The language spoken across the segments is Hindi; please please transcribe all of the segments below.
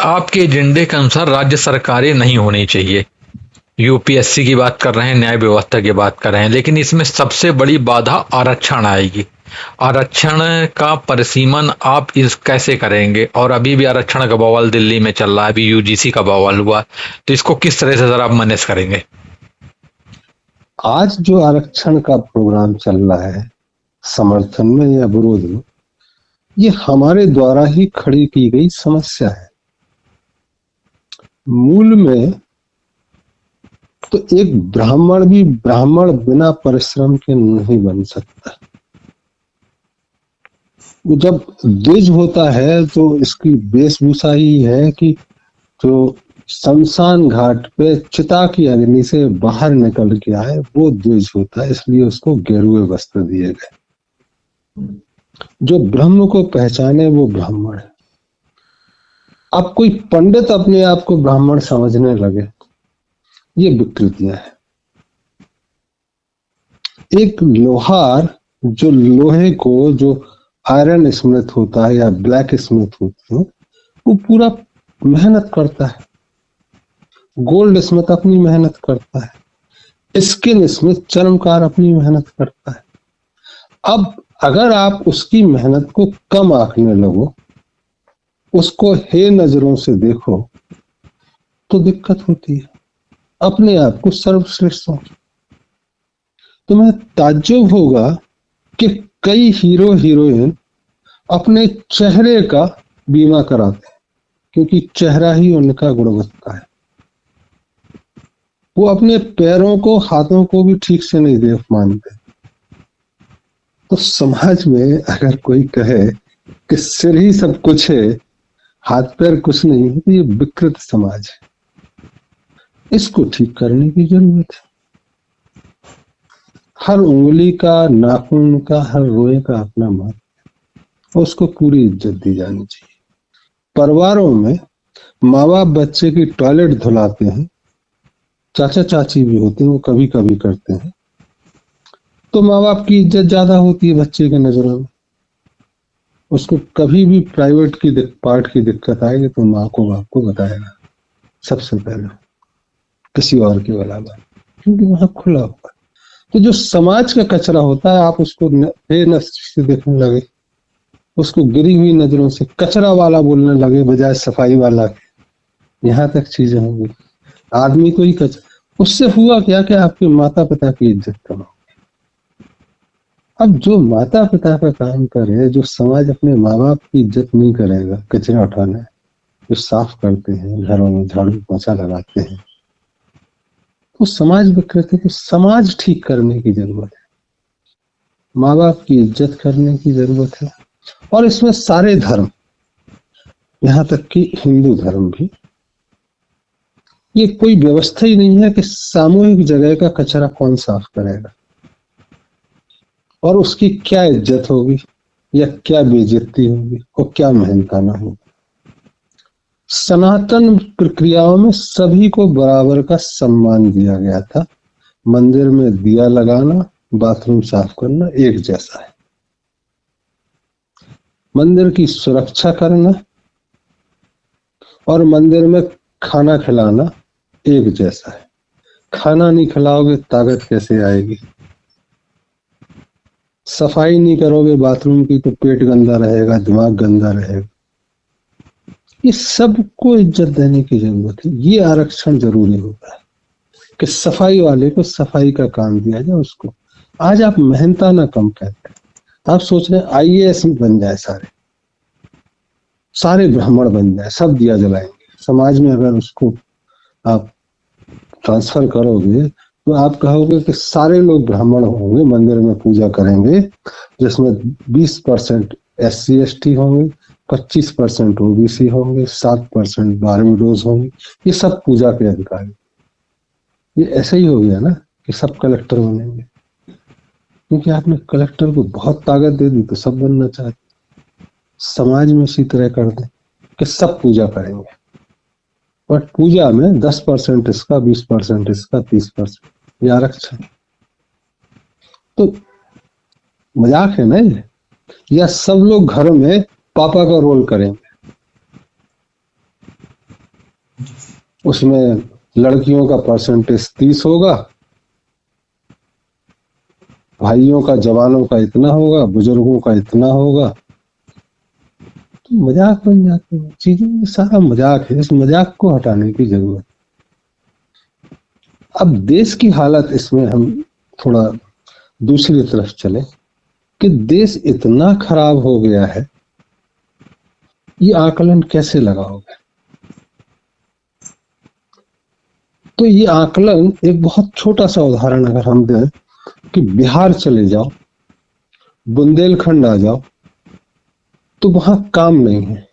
आपके एजेंडे के अनुसार राज्य सरकारें नहीं होनी चाहिए। यूपीएससी की बात कर रहे हैं, न्याय व्यवस्था की बात कर रहे हैं, लेकिन इसमें सबसे बड़ी बाधा आरक्षण आएगी। आरक्षण का परिसीमन आप इस कैसे करेंगे? और अभी भी आरक्षण का बवाल दिल्ली में चल रहा है, अभी यूजीसी का बवाल हुआ, तो इसको किस तरह से जरा आप मैनेज करेंगे? आज जो आरक्षण का प्रोग्राम चल रहा है, समर्थन में या विरोध में, ये हमारे द्वारा ही खड़ी की गई समस्या है। मूल में तो एक ब्राह्मण भी ब्राह्मण बिना परिश्रम के नहीं बन सकता। जब द्विज होता है तो इसकी वेशभूषा ही है कि जो शमशान घाट पे चिता की अग्नि से बाहर निकल के आए वो द्विज होता है, इसलिए उसको गेरुए वस्त्र दिए गए। जो ब्रह्म को पहचाने वो ब्राह्मण है। अब कोई पंडित अपने आप को ब्राह्मण समझने लगे, ये विकृतियां हैं। एक लोहार जो लोहे को, जो आयरन स्मिथ होता है या ब्लैक स्मिथ होते हैं, वो पूरा मेहनत करता है। गोल्ड स्मिथ अपनी मेहनत करता है, स्किन स्मिथ चर्मकार अपनी मेहनत करता है। अब अगर आप उसकी मेहनत को कम आंकने लगो, उसको हे नजरों से देखो, तो दिक्कत होती है। अपने आप को सर्वश्रेष्ठ समझो। तुम्हें ताज्जुब होगा कि कई हीरो हीरोइन अपने चेहरे का बीमा कराते हैं, क्योंकि चेहरा ही उनका गुणवत्ता है। वो अपने पैरों को, हाथों को भी ठीक से नहीं देख मानते। तो समाज में अगर कोई कहे कि सिर ही सब कुछ है, हाथ पैर कुछ नहीं है, तो ये विकृत समाज है। इसको ठीक करने की जरूरत है। हर उंगली का, नाखून का, हर रोए का अपना महत्व, उसको पूरी इज्जत दी जानी चाहिए। परिवारों में माँ बाप बच्चे की टॉयलेट धुलाते हैं, चाचा चाची भी होते हैं, वो कभी कभी करते हैं, तो माँ बाप की इज्जत ज्यादा होती है बच्चे के नजरों में। उसको कभी भी प्राइवेट की पार्ट की दिक्कत आएगी तो माँ को बाप को बताएगा सबसे पहले, किसी और के अलावा, क्योंकि वहां खुला हुआ। तो जो समाज का कचरा होता है, आप उसको बेनस्र से देखने लगे, उसको गिरी हुई नजरों से कचरा वाला बोलने लगे बजाय सफाई वाला, यहाँ तक चीजें होंगी। आदमी को ही कचरा, उससे हुआ क्या कि आपके माता पिता की इज्जत कम हो। अब जो माता पिता का काम करे, जो समाज अपने माँ बाप की इज्जत नहीं करेगा, कचरा उठाना, जो साफ करते हैं, घरों में झाड़ू पोछा लगाते हैं, तो समाज विकृत है। तो समाज ठीक करने की जरूरत है, माँ बाप की इज्जत करने की जरूरत है। और इसमें सारे धर्म, यहाँ तक कि हिंदू धर्म भी, ये कोई व्यवस्था ही नहीं है कि सामूहिक जगह का कचरा कौन साफ करेगा और उसकी क्या इज्जत होगी या क्या बेइज्जती होगी और क्या मेहनताना होगी। सनातन प्रक्रियाओं में सभी को बराबर का सम्मान दिया गया था। मंदिर में दिया लगाना, बाथरूम साफ करना एक जैसा है। मंदिर की सुरक्षा करना और मंदिर में खाना खिलाना एक जैसा है। खाना नहीं खिलाओगे ताकत कैसे आएगी? सफाई नहीं करोगे बाथरूम की तो पेट गंदा रहेगा, दिमाग गंदा रहेगा। ये सबको इज्जत देने की जरूरत है। ये आरक्षण जरूरी होता है कि सफाई वाले को सफाई का काम दिया जाए उसको। आज आप मेहनताना कम कहते हैं, आप सोच रहे हैं आईएएस बन जाए, सारे ब्राह्मण बन जाए, सब दिया जलाएंगे। समाज में अगर उसको आप ट्रांसफर करोगे तो आप कहोगे कि सारे लोग ब्राह्मण होंगे, मंदिर में पूजा करेंगे, जिसमें 20% SC ST होंगे, 25% OBC होंगे, 7% बारहवीं होंगे, ये सब पूजा के अधिकारी। ये ऐसा ही हो गया ना कि सब कलेक्टर बनेंगे, क्योंकि आपने कलेक्टर को बहुत ताकत दे दी तो सब बनना चाहते। समाज में इसी तरह कर दें कि सब पूजा करेंगे, बट पूजा में 10% इसका, 20% इसका, 30% ये आरक्षण। तो मजाक है ना ये? या सब लोग घर में पापा का रोल करेंगे, उसमें लड़कियों का परसेंटेज 30 होगा, भाइयों का जवानों का इतना होगा, बुजुर्गों का इतना होगा। तो मजाक बन जाते हैं चीजें, ये सारा मजाक है, इस मजाक को हटाने की जरूरत। अब देश की हालत, इसमें हम थोड़ा दूसरी तरफ चले कि देश इतना खराब हो गया है, ये आकलन कैसे लगाओगे? तो ये आकलन, एक बहुत छोटा सा उदाहरण अगर हम दें कि बिहार चले जाओ, बुंदेलखंड आ जाओ, तो वहां काम नहीं है,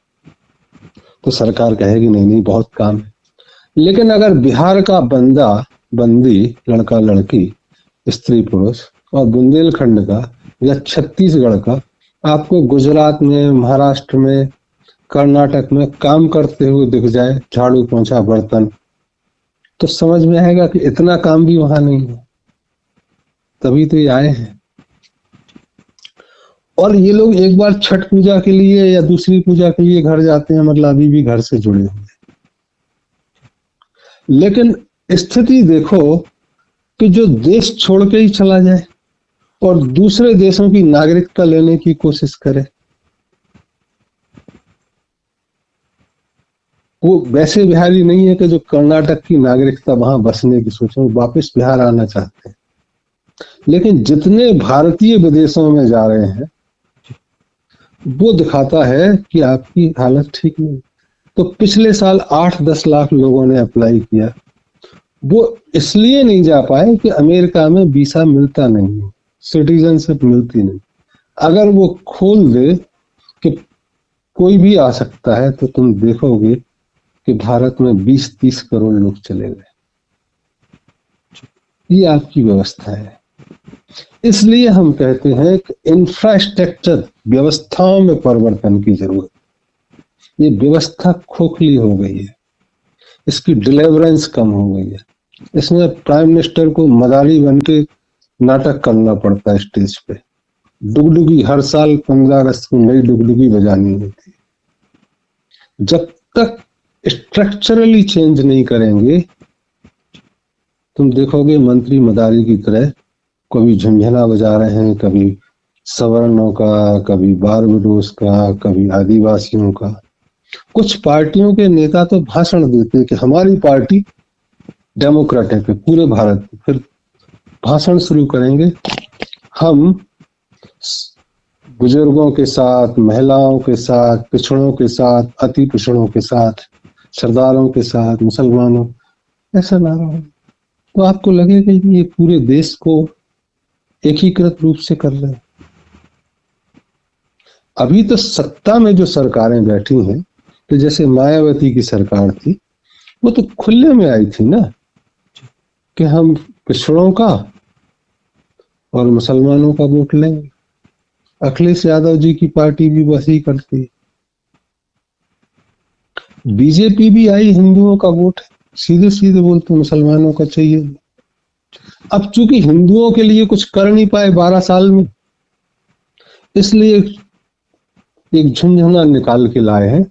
तो सरकार कहेगी नहीं नहीं बहुत काम है। लेकिन अगर बिहार का बंदा बंदी, लड़का लड़की, स्त्री पुरुष, और बुंदेलखंड का या छत्तीसगढ़ का आपको गुजरात में, महाराष्ट्र में, कर्नाटक में काम करते हुए दिख जाए, झाड़ू पोंछा बर्तन, तो समझ में आएगा कि इतना काम भी वहां नहीं है, तभी तो ये आए हैं। और ये लोग एक बार छठ पूजा के लिए या दूसरी पूजा के लिए घर जाते हैं, मतलब अभी भी घर से जुड़े हुए हैं। लेकिन स्थिति देखो कि जो देश छोड़ के ही चला जाए और दूसरे देशों की नागरिकता लेने की कोशिश करे, वो वैसे बिहारी नहीं है कि जो कर्नाटक की नागरिकता वहां बसने की सोचे, वो वापस बिहार आना चाहते हैं। लेकिन जितने भारतीय विदेशों में जा रहे हैं, वो दिखाता है कि आपकी हालत ठीक नहीं। तो पिछले साल 8-10 लाख लोगों ने अप्लाई किया, वो इसलिए नहीं जा पाए कि अमेरिका में वीसा मिलता नहीं है, सिटीजनशिप मिलती नहीं। अगर वो खोल दे कि कोई भी आ सकता है, तो तुम देखोगे कि भारत में 20-30 करोड़ लोग चले गए। ये आपकी व्यवस्था है। इसलिए हम कहते हैं कि इंफ्रास्ट्रक्चर, व्यवस्थाओं में परिवर्तन की जरूरत। ये व्यवस्था खोखली हो गई है, इसकी डिलीवरेंस कम हो गई है। इसमें प्राइम मिनिस्टर को मदारी बन के नाटक करना पड़ता है स्टेज पे। डुगडुगी हर साल 15 अगस्त को नई डुगडुगी बजानी होती है। जब तक स्ट्रक्चरली चेंज नहीं करेंगे, तुम देखोगे मंत्री मदारी की तरह कभी झुंझुना बजा रहे हैं, कभी सवर्णों का, कभी बारबडोस का, कभी आदिवासियों का। कुछ पार्टियों के नेता तो भाषण देते कि हमारी पार्टी डेमोक्रेटिक है पूरे भारत में, फिर भाषण शुरू करेंगे, हम बुजुर्गों के साथ, महिलाओं के साथ, पिछड़ों के साथ, अति पिछड़ों के साथ, सरदारों के साथ, मुसलमानों, ऐसा नारा हो तो आपको लगेगा कि ये पूरे देश को एकीकृत रूप से कर रहे हैं। अभी तो सत्ता में जो सरकारें बैठी हैं, तो जैसे मायावती की सरकार थी, वो तो खुले में आई थी ना कि हम पिछड़ों का और मुसलमानों का वोट लेंगे। अखिलेश यादव जी की पार्टी भी वही करती है। बीजेपी भी आई, हिंदुओं का वोट है, सीधे सीधे बोलते मुसलमानों का चाहिए। अब चूंकि हिंदुओं के लिए कुछ कर नहीं पाए 12 साल में, इसलिए एक झुंझुना निकाल के लाए हैं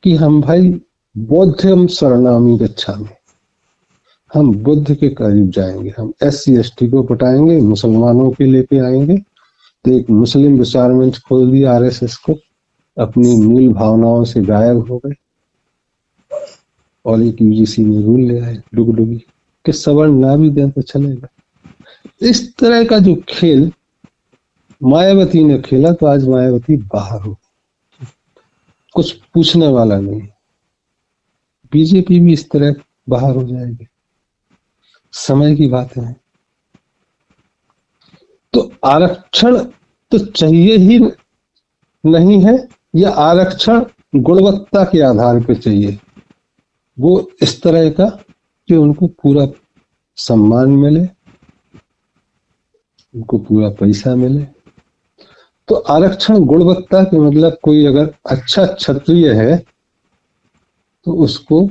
कि हम भाई बौद्धम शरणामी गच्छामि, हम बुद्ध के करीब जाएंगे, हम SC/ST को पटाएंगे, मुसलमानों के लेके आएंगे। तो एक मुस्लिम विचारमंच खोल दिया RSS को, अपनी मूल भावनाओं से गायब हो गए और एक UGC में रूल ले आए डुगडुगी कि सवर्ण ना भी दें तो चलेगा। इस तरह का जो खेल मायावती ने खेला, तो आज मायावती बाहर हो, कुछ पूछने वाला नहीं। बीजेपी भी इस तरह बाहर हो जाएगी, समय की बात है। तो आरक्षण तो चाहिए ही नहीं है, या आरक्षण गुणवत्ता के आधार पर चाहिए, वो इस तरह का कि उनको पूरा सम्मान मिले, उनको पूरा पैसा मिले। तो आरक्षण गुणवत्ता के मतलब, कोई अगर अच्छा क्षत्रिय है तो उसको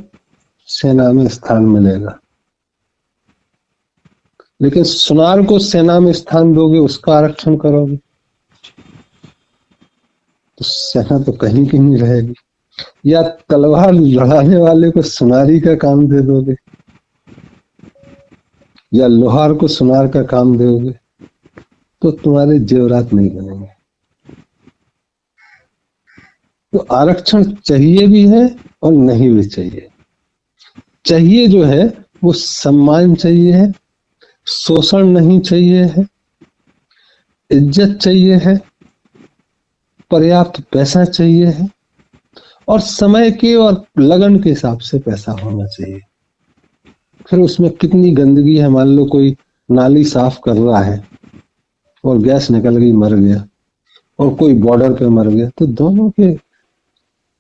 सेना में स्थान मिलेगा, लेकिन सुनार को सेना में स्थान दोगे, उसका आरक्षण करोगे, तो सेना तो कहीं की नहीं रहेगी। या तलवार लड़ाने वाले को सुनारी का काम दे दोगे, या लोहार को सुनार का काम दोगे, तो तुम्हारे जेवरात नहीं बनेंगे। तो आरक्षण चाहिए भी है और नहीं भी चाहिए। चाहिए जो है वो सम्मान चाहिए है, शोषण नहीं चाहिए है, इज्जत चाहिए है, पर्याप्त पैसा चाहिए है, और समय के और लगन के हिसाब से पैसा होना चाहिए। फिर उसमें कितनी गंदगी है, मान लो कोई नाली साफ कर रहा है और गैस निकल गई, मर गया, और कोई बॉर्डर पे मर गया, तो दोनों के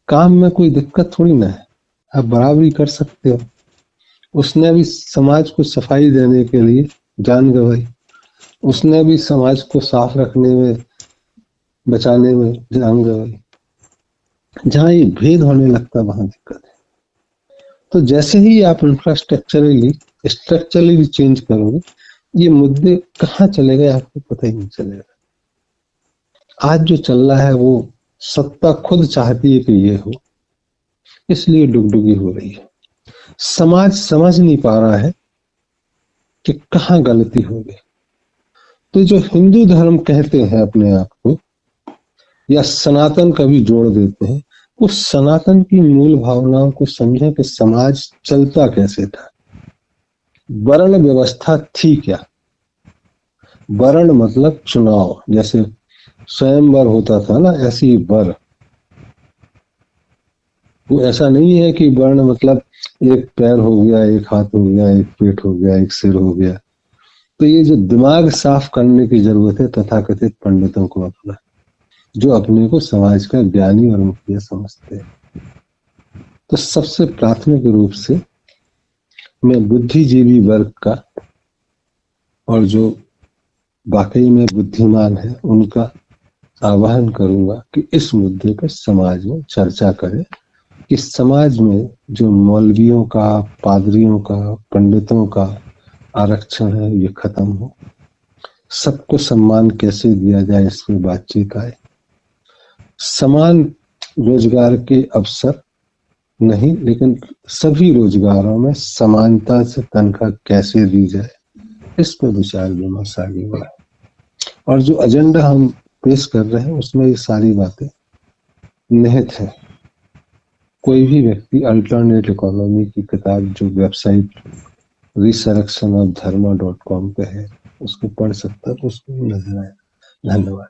काम में कोई दिक्कत थोड़ी ना है, आप बराबरी कर सकते हो। उसने भी समाज को सफाई देने के लिए जान गंवाई, उसने भी समाज को साफ रखने में, बचाने में जान गंवाई। जहां ये भेद होने लगता वहां दिक्कत है। तो जैसे ही आप स्ट्रक्चरली चेंज करोगे, ये मुद्दे कहाँ चले गए आपको पता ही नहीं चलेगा। आज जो चल रहा है वो सत्ता खुद चाहती है कि ये हो, इसलिए डुगडुगी हो रही है। समाज समझ नहीं पा रहा है कि कहाँ गलती हो गई। तो जो हिंदू धर्म कहते हैं अपने आप को, या सनातन का भी जोड़ देते हैं, उस सनातन की मूल भावनाओं को समझें कि समाज चलता कैसे था, वर्ण व्यवस्था थी क्या। वर्ण मतलब चुनाव, जैसे स्वयंवर होता था ना, ऐसी ही वर। वो ऐसा नहीं है कि वर्ण मतलब एक पैर हो गया, एक हाथ हो गया, एक पेट हो गया, एक सिर हो गया। तो ये जो दिमाग साफ करने की जरूरत है तथाकथित पंडितों को अपना, जो अपने को समाज का ज्ञानी और मुखिया समझते हैं। तो सबसे प्राथमिक रूप से मैं बुद्धिजीवी वर्ग का, और जो वाकई में बुद्धिमान है, उनका आह्वान करूंगा कि इस मुद्दे पर समाज में चर्चा करें कि समाज में जो मौलवियों का, पादरियों का, पंडितों का आरक्षण है ये खत्म हो, सबको सम्मान कैसे दिया जाए इस पर बातचीत आए। समान रोजगार के अवसर नहीं, लेकिन सभी रोजगारों में समानता से तनख्वाह कैसे दी जाए, इस पर विचार विमर्श आगे बढ़ा। और जो एजेंडा हम पेश कर रहे हैं उसमें ये सारी बातें निहित है। कोई भी व्यक्ति अल्टरनेट इकोनॉमी की किताब जो वेबसाइट resurrectionofdharma.com पे है उसको पढ़ सकता है, तो उसको नजर आए। धन्यवाद।